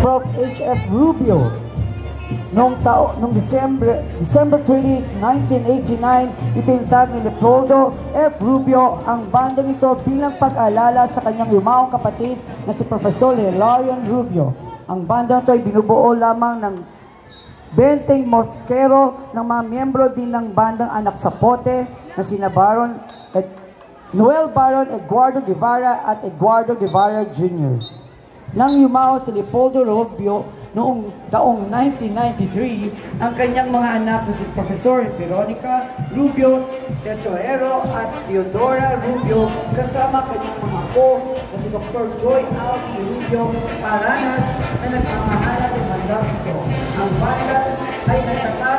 Prof. H.F. Rubio. Noong December 20, 1989, itinatag ni Leopoldo F. Rubio ang banda nito bilang pag-alala sa kanyang yumaong kapatid na si Professor Hilarion Rubio. Ang banda nito ay binubuo lamang ng 20 moskero ng mga miyembro din ng bandang Anak sa Pote na sina Noel Baron, Eduardo Guevara at Eduardo Guevara Jr. Nang yumao si Leopoldo Rubio noong taong 1993, ang kanyang mga anak na si Professor Veronica Rubio, Tesorero at Teodora Rubio kasama kanyang mga apo na si Dr. Joy Alvi Rubio Paranas na nagmamahala sa bandang ito. Ang banda ay nagtatapos